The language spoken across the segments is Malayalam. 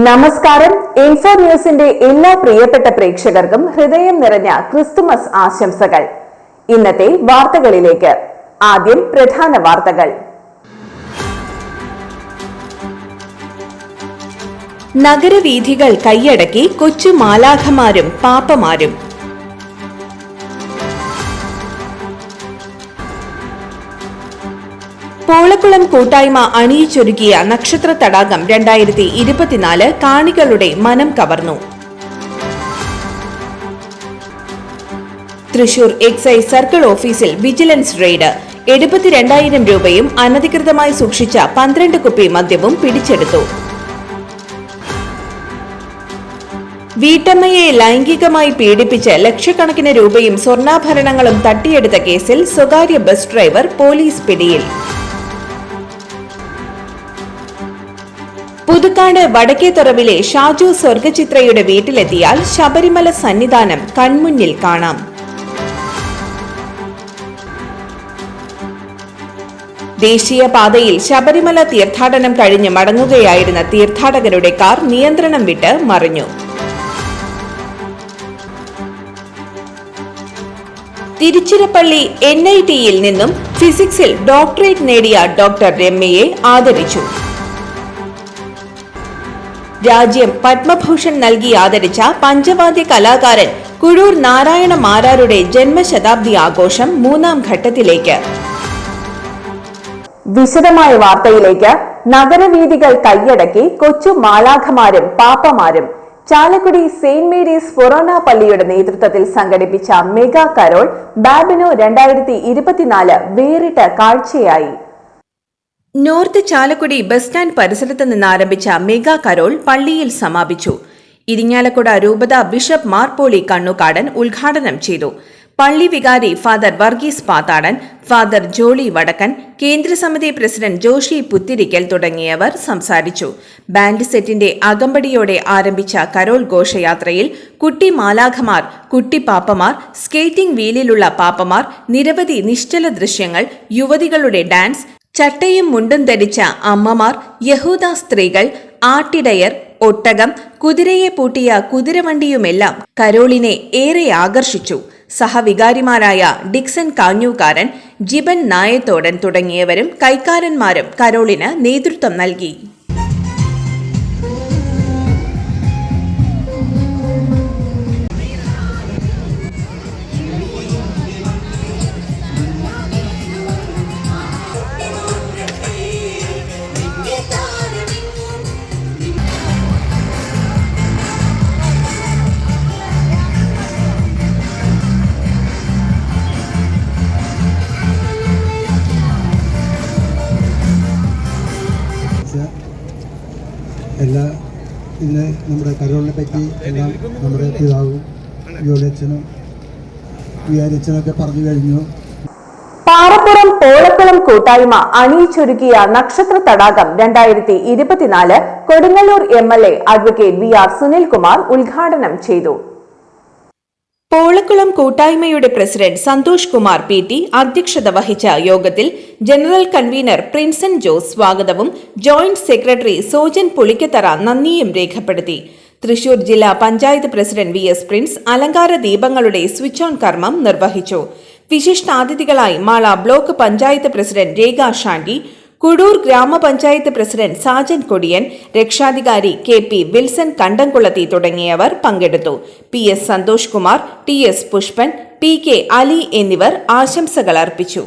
നമസ്കാരം. ഇൻഫോ ന്യൂസിന്റെ എല്ലാ പ്രിയപ്പെട്ട പ്രേക്ഷകർക്കും ഹൃദയം നിറഞ്ഞ ക്രിസ്തുമസ് ആശംസകൾ. ഇന്നത്തെ വാർത്തകളിലേക്ക്. ആദ്യം പ്രധാന വാർത്തകൾ. നഗരവീഥികൾ കൈയടക്കി കൊച്ചു മാലാഖമാരും പാപ്പമാരും. പോളക്കുളം കൂട്ടായ്മ അണിയിച്ചൊരുക്കിയ നക്ഷത്ര തടാകം 2024 കാണികളുടെ മനം കവർന്നു. തൃശൂർ എക്സൈസ് സർക്കിൾ ഓഫീസിൽ വിജിലൻസ് റെയ്ഡ്. 72,000 രൂപയും അനധികൃതമായി സൂക്ഷിച്ച 12 കുപ്പി മദ്യവും പിടിച്ചെടുത്തു. വീട്ടമ്മയെ ലൈംഗികമായി പീഡിപ്പിച്ച് ലക്ഷക്കണക്കിന് രൂപയും സ്വർണ്ണാഭരണങ്ങളും തട്ടിയെടുത്ത കേസിൽ സ്വകാര്യ ബസ് ഡ്രൈവർ പോലീസ് പിടിയിൽ. പുതുക്കാട് വടക്കേത്തുറവിലെ ഷാജു സ്വർഗചിത്രയുടെ വീട്ടിലെത്തിയാൽ ശബരിമല സന്നിധാനം കൺമുന്നിൽ കാണാം. ദേശീയപാതയിൽ ശബരിമല തീർത്ഥാടനം കഴിഞ്ഞ് മടങ്ങുകയായിരുന്ന തീർത്ഥാടകരുടെ കാർ നിയന്ത്രണം വിട്ട് മറിഞ്ഞു. തിരുച്ചിറപ്പള്ളി NITയിൽ നിന്നും ഫിസിക്സിൽ ഡോക്ടറേറ്റ് നേടിയ ഡോക്ടർ രമ്യയെ ആദരിച്ചു. രാജ്യം പത്മഭൂഷൺ നൽകി ആദരിച്ച പഞ്ചവാദ്യ കലാകാരൻ കുഴൂർ നാരായണ മാരാരുടെ ജന്മശതാബ്ദി ആഘോഷം 3ാം ഘട്ടത്തിലേക്ക്. വിശദമായ വാർത്തയിലേക്ക്. നഗരവീഥികൾ കൈയടക്കി കൊച്ചു മാലാഖമാരും പാപ്പമാരും. ചാലക്കുടി സെന്റ് മേരീസ് ഫൊറോന പള്ളിയുടെ നേതൃത്വത്തിൽ സംഘടിപ്പിച്ച മെഗാ കരോൾ ബാബിനോ 2024 വേറിട്ട കാഴ്ചയായി. നോർത്ത് ചാലക്കുടി ബസ് സ്റ്റാൻഡ് പരിസരത്ത് നിന്ന് ആരംഭിച്ച മെഗാ കരോൾ പള്ളിയിൽ സമാപിച്ചു. ഇരിങ്ങാലക്കുട രൂപത ബിഷപ്പ് മാർ പോളി കണ്ണുകാടൻ ഉദ്ഘാടനം ചെയ്തു. പള്ളി വികാരി ഫാദർ വർഗീസ് പാത്താടൻ, ഫാദർ ജോളി വടക്കൻ, കേന്ദ്രസമിതി പ്രസിഡന്റ് ജോഷി പുത്തിരിക്കൽ തുടങ്ങിയവർ സംസാരിച്ചു. ബാൻഡ് സെറ്റിന്റെ അകമ്പടിയോടെ ആരംഭിച്ച കരോൾ ഘോഷയാത്രയിൽ കുട്ടി മാലാഖമാർ, കുട്ടി പാപ്പമാർ, സ്കേറ്റിംഗ് വീലിലുള്ള പാപ്പമാർ, നിരവധി നിശ്ചല ദൃശ്യങ്ങൾ, യുവതികളുടെ ഡാൻസ്, ചട്ടയും മുണ്ടും ധരിച്ച അമ്മമാർ, യഹൂദ സ്ത്രീകൾ, ആട്ടിടയർ, ഒട്ടകം, കുതിരയെ പൂട്ടിയ കുതിരവണ്ടിയുമെല്ലാം കരോളിനെ ഏറെ ആകർഷിച്ചു. സഹവികാരിമാരായ ഡിക്സൺ കാഞ്ഞൂക്കാരൻ, ജിബൻ നായത്തോടൻ തുടങ്ങിയവരും കൈക്കാരന്മാരും കരോളിന് നേതൃത്വം നൽകി. ഇന്ന് നമ്മുടെ കരോളിനെ പറ്റി എല്ലാം നമ്മുടെ പിതാവും ജോലിയച്ഛനും വികാരിയച്ഛനൊക്കെ പറഞ്ഞു കഴിഞ്ഞു. പാറപ്പുറം പോളക്കുളം കൂട്ടായ്മ അണിയിച്ചൊരുക്കിയ നക്ഷത്ര തടാകം 2024 Kodungallur MLA advocate VR Sunilkumar ഉദ്ഘാടനം ചെയ്തു. പോളക്കുളം കൂട്ടായ്മയുടെ പ്രസിഡന്റ് സന്തോഷ് കുമാർ PT അധ്യക്ഷത വഹിച്ച യോഗത്തിൽ ജനറൽ കൺവീനർ പ്രിൻസൻ ജോസ് സ്വാഗതവും ജോയിന്റ് സെക്രട്ടറി സോജൻ പുളിക്കത്തറ നന്ദിയും രേഖപ്പെടുത്തി. തൃശൂർ ജില്ലാ പഞ്ചായത്ത് പ്രസിഡന്റ് VS പ്രിൻസ് അലങ്കാര ദീപങ്ങളുടെ സ്വിച്ച് ഓൺ കർമ്മം നിർവഹിച്ചു. വിശിഷ്ടാതിഥികളായി മാള ബ്ലോക്ക് പഞ്ചായത്ത് പ്രസിഡന്റ് രേഖ ഷാൻഡി, കുടൂർ ഗ്രാമപഞ്ചായത്ത് പ്രസിഡന്റ് സാജൻ കൊടിയൻ, രക്ഷാധികാരി KP വിൽസൺ കണ്ടംകുളത്തി തുടങ്ങിയവർ പങ്കെടുത്തു. PS Santhosh Kumar, TS Pushpan, PK Ali എന്നിവർ ആശംസകൾ അർപ്പിച്ചു.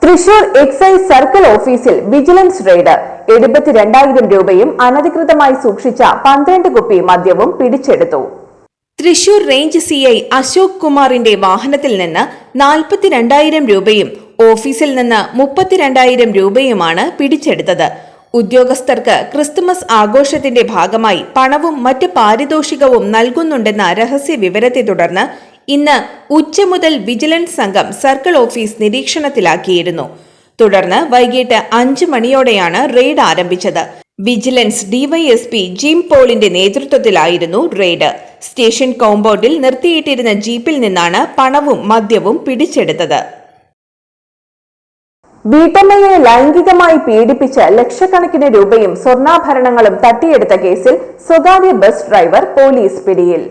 തൃശൂർ എക്സൈസ് സർക്കിൾ ഓഫീസിൽ വിജിലൻസ് റെയ്ഡ്. 72,000 രൂപയും അനധികൃതമായി സൂക്ഷിച്ച 12 കുപ്പി മദ്യവും പിടിച്ചെടുത്തു. തൃശൂർ റേഞ്ച് CI അശോക് കുമാറിന്റെ വാഹനത്തിൽ നിന്ന് 42,000 രൂപയും ഓഫീസിൽ നിന്ന് 32,000 രൂപയുമാണ് പിടിച്ചെടുത്തത്. ഉദ്യോഗസ്ഥർക്ക് ക്രിസ്തുമസ് ആഘോഷത്തിന്റെ ഭാഗമായി പണവും മറ്റ് പാരിതോഷികവും നൽകുന്നുണ്ടെന്ന രഹസ്യ വിവരത്തെ തുടർന്ന് ഇന്ന് ഉച്ച മുതൽ വിജിലൻസ് സംഘം സർക്കിൾ ഓഫീസ് നിരീക്ഷണത്തിലാക്കിയിരുന്നു. തുടർന്ന് വൈകിട്ട് 5 മണിയോടെയാണ് റെയ്ഡ് ആരംഭിച്ചത്. വിജിലൻസ് DYSP ജിം പോളിന്റെ നേതൃത്വത്തിലായിരുന്നു റെയ്ഡ്. സ്റ്റേഷൻ കോമ്പൗണ്ടിൽ നിർത്തിയിട്ടിരുന്ന ജീപ്പിൽ നിന്നാണ് പണവും മദ്യവും പിടിച്ചെടുത്തത്. വീട്ടമ്മയെ ലൈംഗികമായി പീഡിപ്പിച്ച് ലക്ഷക്കണക്കിന് രൂപയും സ്വർണ്ണാഭരണങ്ങളും തട്ടിയെടുത്ത കേസിൽ സ്വകാര്യ ബസ് ഡ്രൈവർ പോലീസ് പിടിയിൽ.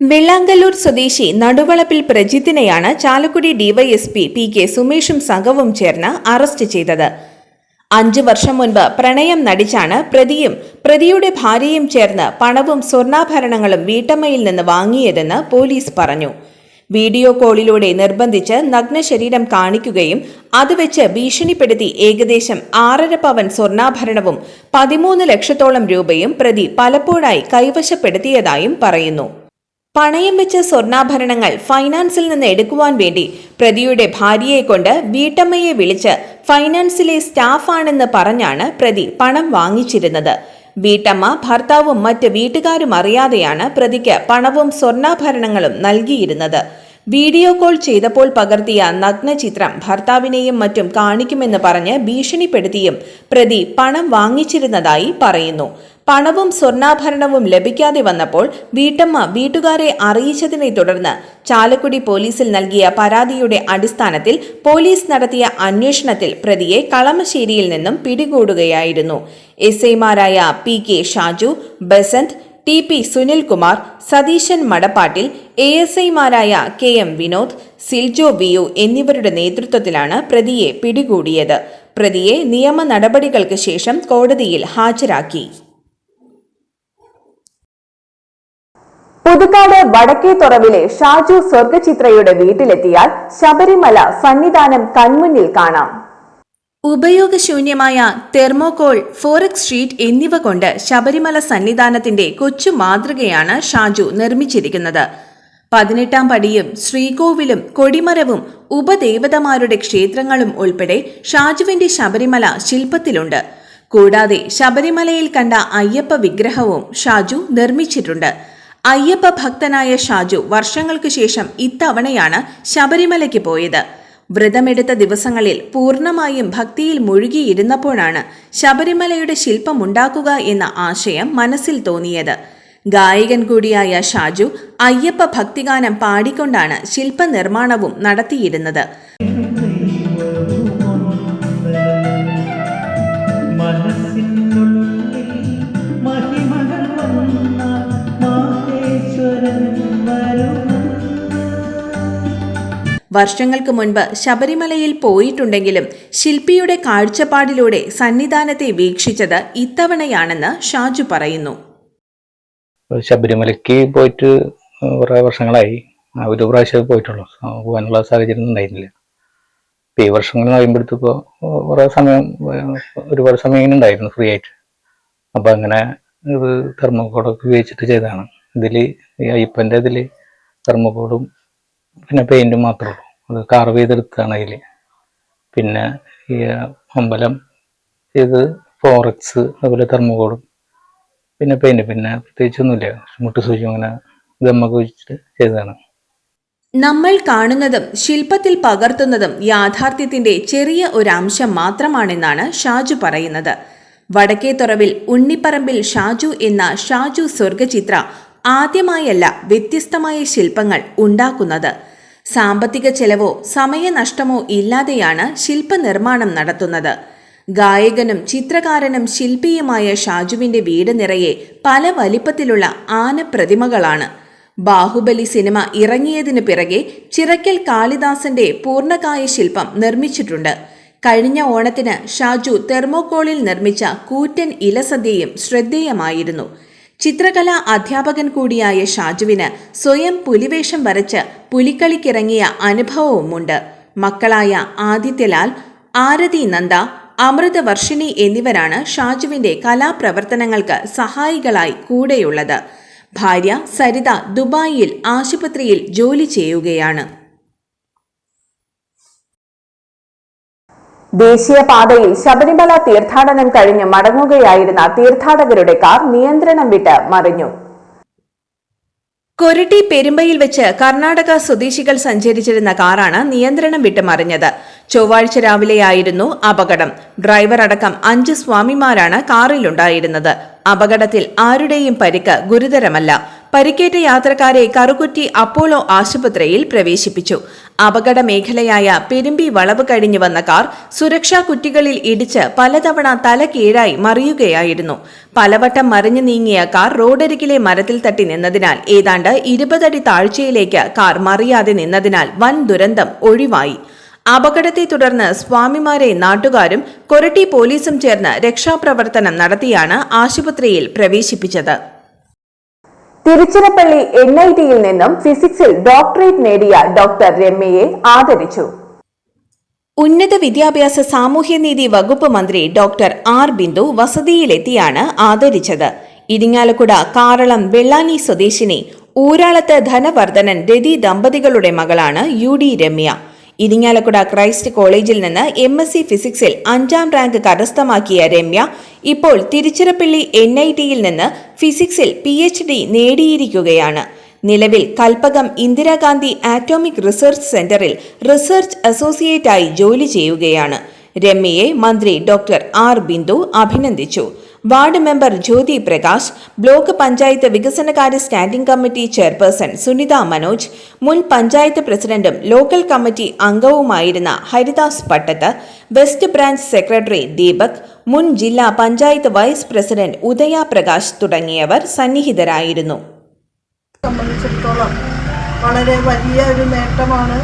വെള്ളാങ്കല്ലൂർ സ്വദേശി നടുവളപ്പിൽ പ്രജിത്തിനെയാണ് ചാലക്കുടി ഡിവൈഎസ്പി പി കെ സുമേഷും സംഘവും ചേർന്ന് അറസ്റ്റ് ചെയ്തത്. 5 വർഷം മുൻപ് പ്രണയം നടിച്ചാണ് പ്രതിയും പ്രതിയുടെ ഭാര്യയും ചേർന്ന് പണവും സ്വർണ്ണാഭരണങ്ങളും വീട്ടമ്മയിൽ നിന്ന് വാങ്ങിയതെന്ന് പോലീസ് പറഞ്ഞു. വീഡിയോ കോളിലൂടെ നിർബന്ധിച്ച് നഗ്നശരീരം കാണിക്കുകയും അത് വെച്ച് ഭീഷണിപ്പെടുത്തി ഏകദേശം 6.5 പവൻ സ്വർണ്ണാഭരണവും 13 ലക്ഷത്തോളം രൂപയും പ്രതി പലപ്പോഴായി കൈവശപ്പെടുത്തിയതായും പറയുന്നു. പണയം വെച്ച സ്വർണ്ണാഭരണങ്ങൾ ഫൈനാൻസിൽ നിന്ന് എടുക്കുവാൻ വേണ്ടി പ്രതിയുടെ ഭാര്യയെ കൊണ്ട് വീട്ടമ്മയെ വിളിച്ച് ഫൈനാൻസിലെ സ്റ്റാഫാണെന്ന് പറഞ്ഞാണ് പ്രതി പണം വാങ്ങിച്ചിരുന്നത്. വീട്ടമ്മ ഭർത്താവും മറ്റ് വീട്ടുകാരും അറിയാതെയാണ് പ്രതിക്ക് പണവും സ്വർണ്ണാഭരണങ്ങളും നൽകിയിരുന്നത്. വീഡിയോ കോൾ ചെയ്തപ്പോൾ പകർത്തിയ നഗ്നചിത്രം ഭർത്താവിനെയും മറ്റും കാണിക്കുമെന്ന് പറഞ്ഞ് ഭീഷണിപ്പെടുത്തിയും പ്രതി പണം വാങ്ങിച്ചിരുന്നതായി പറയുന്നു. പണവും സ്വർണ്ണാഭരണവും ലഭിക്കാതെ വന്നപ്പോൾ വീട്ടമ്മ വീട്ടുകാരെ അറിയിച്ചതിനെ തുടർന്ന് ചാലക്കുടി പോലീസിൽ നൽകിയ പരാതിയുടെ അടിസ്ഥാനത്തിൽ പോലീസ് നടത്തിയ അന്വേഷണത്തിൽ പ്രതിയെ കളമശ്ശേരിയിൽ നിന്നും പിടികൂടുകയായിരുന്നു. എസ്ഐമാരായ P K Shaju, Basanth, T P Sunilkumar, Satheesan മടപ്പാട്ടിൽ, ASIമാരായ K M Vinod, Siljo V U എന്നിവരുടെ നേതൃത്വത്തിലാണ് പ്രതിയെ പിടികൂടിയത്. പ്രതിയെ നിയമ നടപടികൾക്ക് ശേഷം കോടതിയിൽ ഹാജരാക്കി. പുതുക്കാട് വടക്കേത്തുറവിലെ ഷാജു സ്വർഗചിത്രയുടെ വീട്ടിലെത്തിയാൽ ശബരിമല സന്നിധാനം കൺമുന്നിൽ കാണാം. ഉപയോഗശൂന്യമായ തെർമോകോൾ, ഫോറക്സ് ഷീറ്റ് എന്നിവ കൊണ്ട് ശബരിമല സന്നിധാനത്തിന്റെ കൊച്ചു മാതൃകയാണ് ഷാജു നിർമ്മിച്ചിരിക്കുന്നത്. 18ാം പടിയും ശ്രീകോവിലും കൊടിമരവും ഉപദേവതമാരുടെ ക്ഷേത്രങ്ങളും ഉൾപ്പെടെ ഷാജുവിന്റെ ശബരിമല ശില്പത്തിലുണ്ട്. കൂടാതെ ശബരിമലയിൽ കണ്ട അയ്യപ്പ വിഗ്രഹവും ഷാജു നിർമ്മിച്ചിട്ടുണ്ട്. അയ്യപ്പ ഭക്തനായ ഷാജു വർഷങ്ങൾക്ക് ശേഷം ഇത്തവണയാണ് ശബരിമലയ്ക്ക് പോയത്. വ്രതമെടുത്ത ദിവസങ്ങളിൽ പൂർണ്ണമായും ഭക്തിയിൽ മുഴുകിയിരുന്നപ്പോഴാണ് ശബരിമലയുടെ ശില്പമുണ്ടാക്കുക എന്ന ആശയം മനസ്സിൽ തോന്നിയത്. ഗായകൻ കൂടിയായ ഷാജു അയ്യപ്പ ഭക്തിഗാനം പാടിക്കൊണ്ടാണ് ശില്പനിർമ്മാണവും നടത്തിയിരുന്നത്. വർഷങ്ങൾക്ക് മുൻപ് ശബരിമലയിൽ പോയിട്ടുണ്ടെങ്കിലും ശില്പിയുടെ കാഴ്ചപ്പാടിലൂടെ സന്നിധാനത്തെ വീക്ഷിച്ചത് ഇത്തവണയാണെന്ന് ഷാജു പറയുന്നു. ശബരിമലയ്ക്ക് പോയിട്ട് കുറേ വർഷങ്ങളായി. ഒരു പ്രാവശ്യം പോയിട്ടുള്ളൂ. പോകാനുള്ള സാഹചര്യം ഉണ്ടായിരുന്നില്ല. ഈ വർഷങ്ങൾ കഴിയുമ്പോഴത്തേപ്പോൾ കുറേ സമയം, ഒരുപാട് സമയം ഇങ്ങനെ ഉണ്ടായിരുന്നു ഫ്രീ ആയിട്ട്. അപ്പം അങ്ങനെ ഇത് തെർമോകോഡൊക്കെ ഉപയോഗിച്ചിട്ട് ചെയ്തതാണ്. ഇതിൽ ഈ അയ്യപ്പൻ്റെ ഇതിൽ തെർമോകോഡും പിന്നെ പെയിൻറ്റും മാത്രമേ ഉള്ളൂ. അത് കാർവ് ചെയ്തെടുത്താണ് അതിൽ. പിന്നെ ഈ അമ്പലം ഇത് ഫോറക്സ്, അതുപോലെ തെർമോകോഡും പിന്നെ പെയിൻറ്റ്, പിന്നെ പ്രത്യേകിച്ചൊന്നുമില്ല. മുട്ടുസൂചി അങ്ങനെ ദമ്മൊക്കെ വെച്ചിട്ട് ചെയ്തതാണ്. നമ്മൾ കാണുന്നതും ശില്പത്തിൽ പകർത്തുന്നതും യാഥാർത്ഥ്യത്തിന്റെ ചെറിയ ഒരു അംശം മാത്രമാണെന്നാണ് ഷാജു പറയുന്നത്. വടക്കേത്തുറവിൽ ഉണ്ണിപ്പറമ്പിൽ ഷാജു എന്ന ഷാജു സ്വർഗചിത്ര ആദ്യമായല്ല വ്യത്യസ്തമായ ശില്പങ്ങൾ ഉണ്ടാക്കുന്നത്. സാമ്പത്തിക ചെലവോ സമയനഷ്ടമോ ഇല്ലാതെയാണ് ശില്പനിർമ്മാണം നടത്തുന്നത്. ഗായകനും ചിത്രകാരനും ശില്പിയുമായ ഷാജുവിന്റെ വീട് നിറയെ പല വലിപ്പത്തിലുള്ള ആനപ്രതിമകളാണ്. ബാഹുബലി സിനിമ ഇറങ്ങിയതിനു പിറകെ ചിറക്കൽ കാളിദാസന്റെ പൂർണ്ണകായ ശില്പം നിർമ്മിച്ചിട്ടുണ്ട്. കഴിഞ്ഞ ഓണത്തിന് ഷാജു തെർമോകോളിൽ നിർമ്മിച്ച കൂറ്റൻ ഇലസദ്യയും ശ്രദ്ധേയമായിരുന്നു. ചിത്രകലാ അധ്യാപകൻ കൂടിയായ ഷാജുവിന് സ്വയം പുലിവേഷം വരച്ച് പുലിക്കളിക്കിറങ്ങിയ അനുഭവവുമുണ്ട്. മക്കളായ ആദിത്യലാൽ, ആരതി നന്ദ, അമൃതവർഷിണി എന്നിവരാണ് ഷാജുവിന്റെ കലാപ്രവർത്തനങ്ങൾക്ക് സഹായികളായി കൂടെയുള്ളത്. ഭാര്യ സരിത ദുബായിൽ ആശുപത്രിയിൽ ജോലി ചെയ്യുകയാണ്. ദേശീയപാതയിൽ ശബരിമല തീർത്ഥാടനം കഴിഞ്ഞ് മടങ്ങുകയായിരുന്ന തീർത്ഥാടകരുടെ കാർ നിയന്ത്രണം വിട്ട് മറിഞ്ഞു. കൊരട്ടി പെരുമ്പയിൽ വെച്ച് കർണാടക സ്വദേശികൾ സഞ്ചരിച്ചിരുന്ന കാറാണ് നിയന്ത്രണം വിട്ട് മറിഞ്ഞത്. ചൊവ്വാഴ്ച രാവിലെയായിരുന്നു അപകടം. ഡ്രൈവർ അടക്കം 5 സ്വാമിമാരാണ് കാറിലുണ്ടായിരുന്നത്. അപകടത്തിൽ ആരുടെയും പരിക്ക് ഗുരുതരമല്ല. പരിക്കേറ്റ യാത്രക്കാരെ കറുകുറ്റി അപ്പോളോ ആശുപത്രിയിൽ പ്രവേശിപ്പിച്ചു. അപകട മേഖലയായ പെരുമ്പി വളവ് കഴിഞ്ഞു വന്ന കാർ സുരക്ഷാ കുറ്റികളിൽ ഇടിച്ച് പലതവണ തല കീഴായി മറിയുകയായിരുന്നു. പലവട്ടം മറിഞ്ഞു നീങ്ങിയ കാർ റോഡരികിലെ മരത്തിൽ തട്ടി നിന്നതിനാൽ ഏതാണ്ട് 20 അടി താഴ്ചയിലേക്ക് കാർ മറിയാതെ നിന്നതിനാൽ വൻ ദുരന്തം ഒഴിവായി. അപകടത്തെ തുടർന്ന് സ്വാമിമാരെ നാട്ടുകാരും കൊരട്ടി പോലീസും ചേർന്ന് രക്ഷാപ്രവർത്തനം നടത്തിയാണ് ആശുപത്രിയിൽ പ്രവേശിപ്പിച്ചത്. തിരുച്ചിറപ്പള്ളി NITയിൽ നിന്നും ഫിസിക്സിൽ ഡോക്ടറേറ്റ് നേടിയ ഡോക്ടർ രമ്യയെ ആദരിച്ചു. ഉന്നത വിദ്യാഭ്യാസ സാമൂഹ്യനീതി വകുപ്പ് മന്ത്രി ഡോക്ടർ ആർ ബിന്ദു വസതിയിലെത്തിയാണ് ആദരിച്ചത്. ഇരിങ്ങാലക്കുട കാറളം വെള്ളാനി സ്വദേശിനി ഊരാളത്ത് ധനവർദ്ധനൻ രതി ദമ്പതികളുടെ മകളാണ് UD രമ്യ. ഇരിങ്ങാലക്കുട ക്രൈസ്റ്റ് കോളേജിൽ നിന്ന് MSc ഫിസിക്സിൽ 5ാം റാങ്ക് കരസ്ഥമാക്കിയ രമ്യ ഇപ്പോൾ തിരുച്ചിറപ്പള്ളി NITയിൽ നിന്ന് ഫിസിക്സിൽ PhD നേടിയിരിക്കുകയാണ്. നിലവിൽ കൽപ്പകം ഇന്ദിരാഗാന്ധി ആറ്റോമിക് റിസർച്ച് സെന്ററിൽ റിസർച്ച് അസോസിയേറ്റായി ജോലി ചെയ്യുകയാണ്. രമ്യയെ മന്ത്രി ഡോക്ടർ ആർ ബിന്ദു അഭിനന്ദിച്ചു. Ward member Jyothi Prakash, block panchayat വികസനകാര്യ standing committee chairperson Sunitha Manoj, മുൻ പഞ്ചായത്ത് പ്രസിഡന്റും ലോക്കൽ കമ്മിറ്റി അംഗവുമായിരുന്ന Haridas Pattath, west branch secretary Deepak, മുൻ ജില്ലാ പഞ്ചായത്ത് വൈസ് പ്രസിഡന്റ് ഉദയ പ്രകാശ് തുടങ്ങിയവർ സന്നിഹിതരായിരുന്നു. സംബന്ധിച്ചിടത്തോളം വളരെ വലിയ ഒരു നേട്ടമാണ്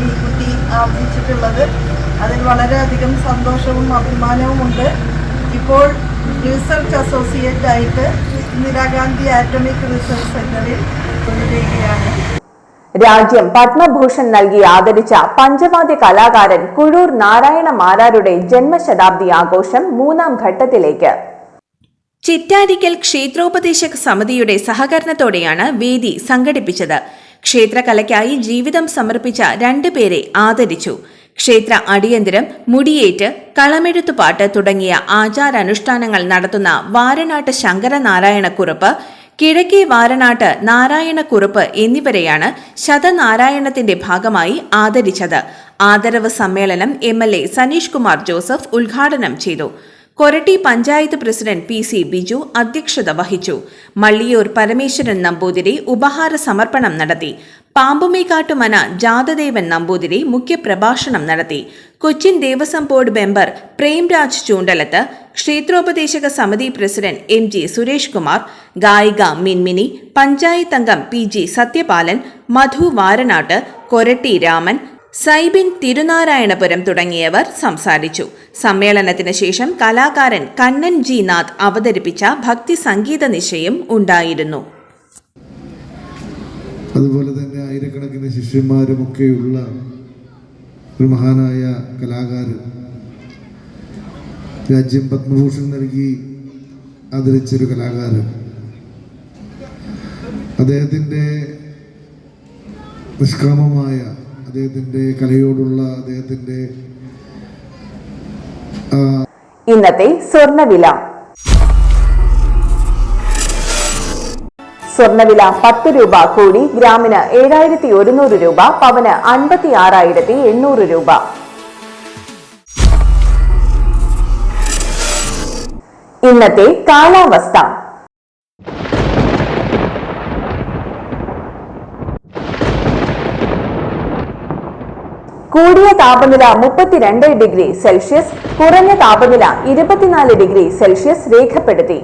ഈ കുട്ടി ആർജിച്ചിട്ടുള്ളത്. അതിൽ വളരെയധികം സന്തോഷവും അഭിമാനവുമുണ്ട്. ഇപ്പോൾ റിസർച്ച് അസോസിയേറ്റ് ആയിട്ട് ഇന്ദിരാഗാന്ധി ആറ്റോമിക് റിസർച്ച് സെന്ററിൽ കൊണ്ടുവരികയാണ്. രാജ്യം പത്മഭൂഷൺ നൽകി ആദരിച്ച പഞ്ചവാദ്യ കലാകാരൻ കുഴൂർ നാരായണ മാരാരുടെ ജന്മശതാബ്ദി ആഘോഷം 3ാം ഘട്ടത്തിലേക്ക്. ചിറ്റാരിക്കൽ ക്ഷേത്രോപദേശക സമിതിയുടെ സഹകരണത്തോടെയാണ് വേദി സംഘടിപ്പിച്ചത്. ക്ഷേത്രകലയ്ക്കായി ജീവിതം സമർപ്പിച്ച 2 പേരെ ആദരിച്ചു. ക്ഷേത്ര അടിയന്തരം, മുടിയേറ്റ്, കളമെഴുത്തുപാട്ട് തുടങ്ങിയ ആചാരാനുഷ്ഠാനങ്ങൾ നടത്തുന്ന വാരനാട്ട് ശങ്കരനാരായണക്കുറുപ്പ്, കിഴക്കേ വാരനാട്ട് നാരായണക്കുറുപ്പ് എന്നിവരെയാണ് ശതനാരായണത്തിന്റെ ഭാഗമായി ആദരിച്ചത്. ആദരവ് സമ്മേളനം MLA സനീഷ് കുമാർ ജോസഫ് ഉദ്ഘാടനം ചെയ്തു. കൊരട്ടി പഞ്ചായത്ത് പ്രസിഡന്റ് PC ബിജു അധ്യക്ഷത വഹിച്ചു. മള്ളിയൂർ പരമേശ്വരൻ നമ്പൂതിരി ഉപഹാര സമർപ്പണം നടത്തി. പാമ്പുമേക്കാട്ടുമന ജാതദേവൻ നമ്പൂതിരി മുഖ്യപ്രഭാഷണം നടത്തി. കൊച്ചിൻ ദേവസ്വം ബോർഡ് മെമ്പർ പ്രേംരാജ് ചൂണ്ടലത്ത്, ക്ഷേത്രോപദേശക സമിതി പ്രസിഡന്റ് MG സുരേഷ് കുമാർ, ഗായിക മിൻമിനി, പഞ്ചായത്ത് അംഗം PG സത്യപാലൻ, മധു വാരനാട്ട്, കൊരട്ടി രാമൻ, സൈബിൻ തിരുനാരായണപുരം തുടങ്ങിയവർ സംസാരിച്ചു. സമ്മേളനത്തിന് ശേഷം കലാകാരൻ കണ്ണൻ G നാഥ് അവതരിപ്പിച്ച ഭക്തി സംഗീത നിശയും ഉണ്ടായിരുന്നു. അതുപോലെ തന്നെ ആയിരക്കണക്കിന് ശിഷ്യന്മാരുമൊക്കെയുള്ള ഒരു മഹാനായ കലാകാരൻ, രാജ്യം പത്മഭൂഷൺ നൽകി ആദരിച്ചൊരു കലാകാരൻ. അദ്ദേഹത്തിൻ്റെ നിഷ്കാമമായ അദ്ദേഹത്തിൻ്റെ കലയോടുള്ള അദ്ദേഹത്തിൻ്റെ ഇന്നത്തെ സ്വർണ്ണവില. സ്വർണ്ണവില 10 രൂപ കൂടി ഗ്രാമിന് 7100 രൂപ, പവന് 56,800 രൂപ. ഇന്നത്തെ കാലാവസ്ഥ. കൂടിയ താപനില 32 ഡിഗ്രി സെൽഷ്യസ്, കുറഞ്ഞ താപനില 24 ഡിഗ്രി സെൽഷ്യസ് രേഖപ്പെടുത്തി.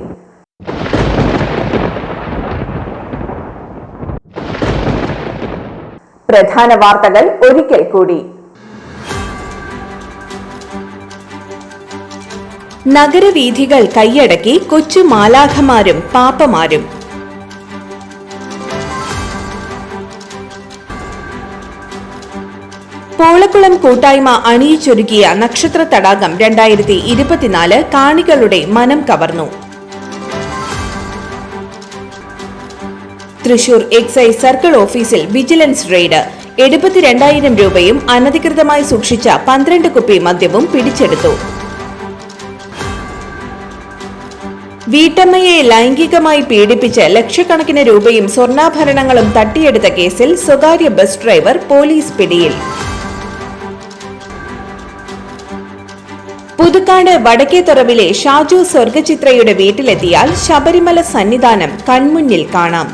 പ്രധാന വാർത്തകൾ ഒരിക്കൽ കൂടി. നഗരവീഥികൾ കൈയടക്കി കൊച്ചു മാലാഖമാരും പാപ്പമാരും. പോളക്കുളം കൂട്ടായ്മ അണിയിച്ചൊരുക്കിയ നക്ഷത്ര തടാകം 2024 കാണികളുടെ മനം കവർന്നു. തൃശൂർ എക്സൈസ് സർക്കിൾ ഓഫീസിൽ വിജിലൻസ് റെയ്ഡ്. 72,000 രൂപയും അനധികൃതമായി സൂക്ഷിച്ച 12 കുപ്പി മദ്യവും പിടിച്ചെടുത്തു. വീട്ടമ്മയെ ലൈംഗികമായി പീഡിപ്പിച്ച് ലക്ഷക്കണക്കിന് രൂപയും സ്വർണ്ണാഭരണങ്ങളും തട്ടിയെടുത്ത കേസിൽ സ്വകാര്യ ബസ് ഡ്രൈവർ പോലീസ് പിടിയിൽ. പുതുക്കാട് വടക്കേത്തുറവിലെ ഷാജു സ്വർഗചിത്രയുടെ വീട്ടിലെത്തിയാൽ ശബരിമല സന്നിധാനം കൺമുന്നിൽ കാണാം.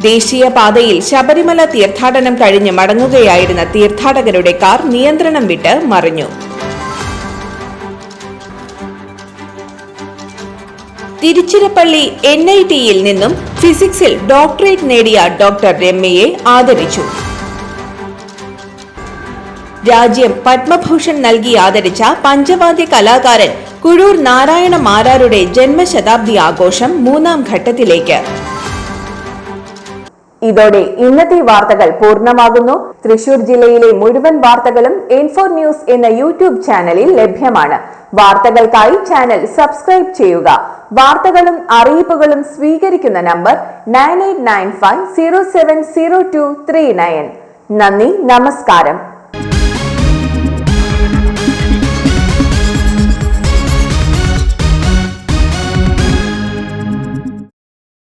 ദേശീയപാതയിൽ ശബരിമല തീർത്ഥാടനം കഴിഞ്ഞ് മടങ്ങുകയായിരുന്ന തീർത്ഥാടകരുടെ കാർ നിയന്ത്രണം വിട്ട് മറിഞ്ഞു. തിരുച്ചിറപ്പള്ളി NITയിൽ നിന്നും ഫിസിക്സിൽ ഡോക്ടറേറ്റ് നേടിയ ഡോക്ടർ രമ്യയെ ആദരിച്ചു. രാജ്യം പത്മഭൂഷൺ നൽകി ആദരിച്ച പഞ്ചവാദ്യ കലാകാരൻ കുഴൂർ നാരായണ മാരാരുടെ ജന്മശതാബ്ദി ആഘോഷം 3ാം ഘട്ടത്തിലേക്ക്. ഇതോടെ ഇന്നത്തെ വാർത്തകൾ പൂർണ്ണമാകുന്നു. തൃശൂർ ജില്ലയിലെ മുഴുവൻ വാർത്തകളും N4 ന്യൂസ് എന്ന യൂട്യൂബ് ചാനലിൽ ലഭ്യമാണ്. വാർത്തകൾക്കായി ചാനൽ സബ്സ്ക്രൈബ് ചെയ്യുക. വാർത്തകളും അറിയിപ്പുകളും സ്വീകരിക്കുന്ന നമ്പർ 9895070239. നന്ദി, നമസ്കാരം.